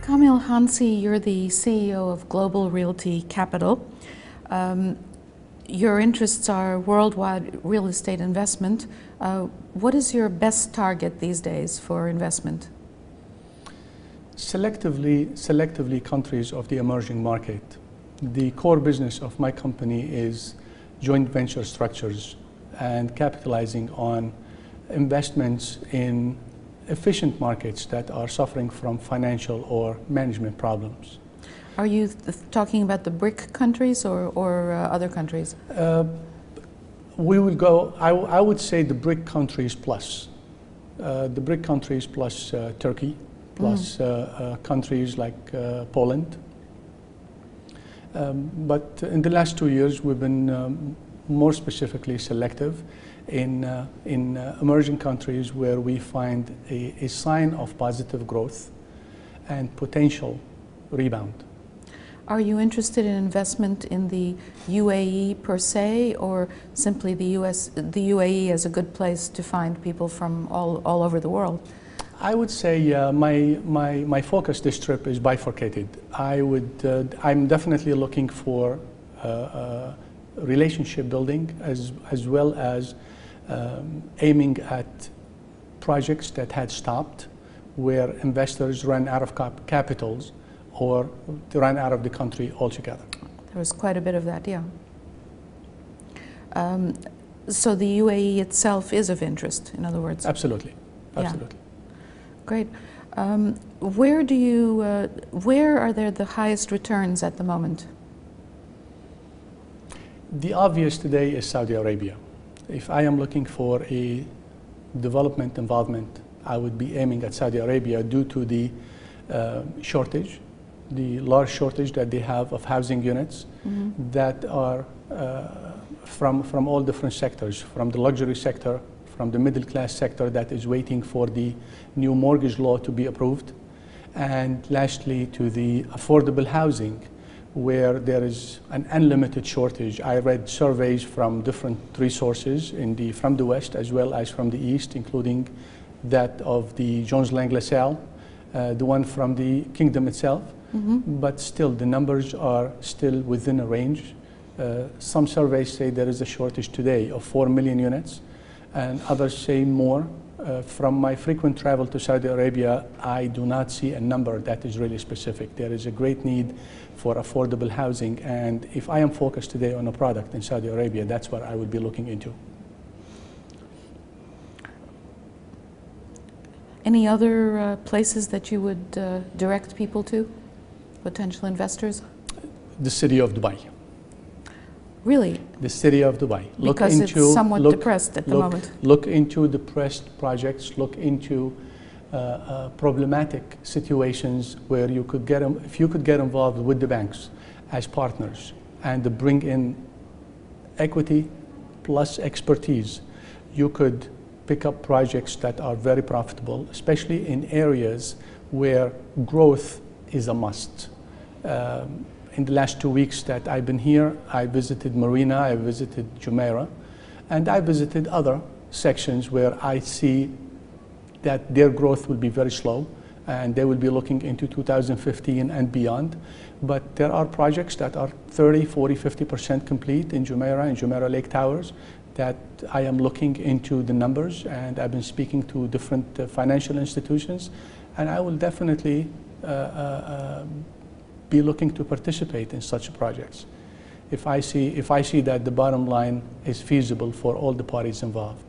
Kamil Homsi, you're the CEO of Global Realty Capital. Your interests are worldwide real estate investment. What is your best target these days for investment? Selectively countries of the emerging market. The core business of my company is joint venture structures and capitalizing on investments in efficient markets that are suffering from financial or management problems. Are you talking about the BRIC countries or other countries? We will go, I would say the BRIC countries plus. The BRIC countries plus Turkey, plus countries like Poland. But in the last 2 years, we've been more specifically selective in emerging countries where we find a sign of positive growth and potential rebound. Are you interested in investment in the UAE per se, or simply the UAE as a good place to find people from all over the world? I would say my focus this trip is bifurcated. I'm definitely looking for relationship building as well as aiming at projects that had stopped where investors ran out of capitals or ran out of the country altogether. There was quite a bit of that, yeah. So the UAE itself is of interest, in other words? Absolutely, absolutely. Yeah. Great. Where are there the highest returns at the moment? The obvious today is Saudi Arabia. If I am looking for a development involvement, I would be aiming at Saudi Arabia due to the shortage, the large shortage that they have of housing units that are from all different sectors, from the luxury sector, from the middle class sector that is waiting for the new mortgage law to be approved, and lastly to the affordable housing where there is an unlimited shortage. I read surveys from different resources from the West as well as from the East, including that of the Jones Lang LaSalle, the one from the Kingdom itself, but still the numbers are still within a range. Some surveys say there is a shortage today of 4 million units, and others say more. From my frequent travel to Saudi Arabia, I do not see a number that is really specific. There is a great need for affordable housing, and if I am focused today on a product in Saudi Arabia, that's what I would be looking into. Any other places that you would direct people to, potential investors? The city of Dubai. Really? The city of Dubai. Because it's somewhat depressed at the moment. Look into depressed projects, look into problematic situations where you could get, if you could get involved with the banks as partners and bring in equity plus expertise, you could pick up projects that are very profitable, especially in areas where growth is a must. In the last 2 weeks that I've been here, I visited Marina, I visited Jumeirah, and I visited other sections where I see that their growth will be very slow and they will be looking into 2015 and beyond. But there are projects that are 30, 40, 50% complete in Jumeirah and Jumeirah Lake Towers that I am looking into the numbers, and I've been speaking to different financial institutions, and I will definitely be looking to participate in such projects if I see that the bottom line is feasible for all the parties involved.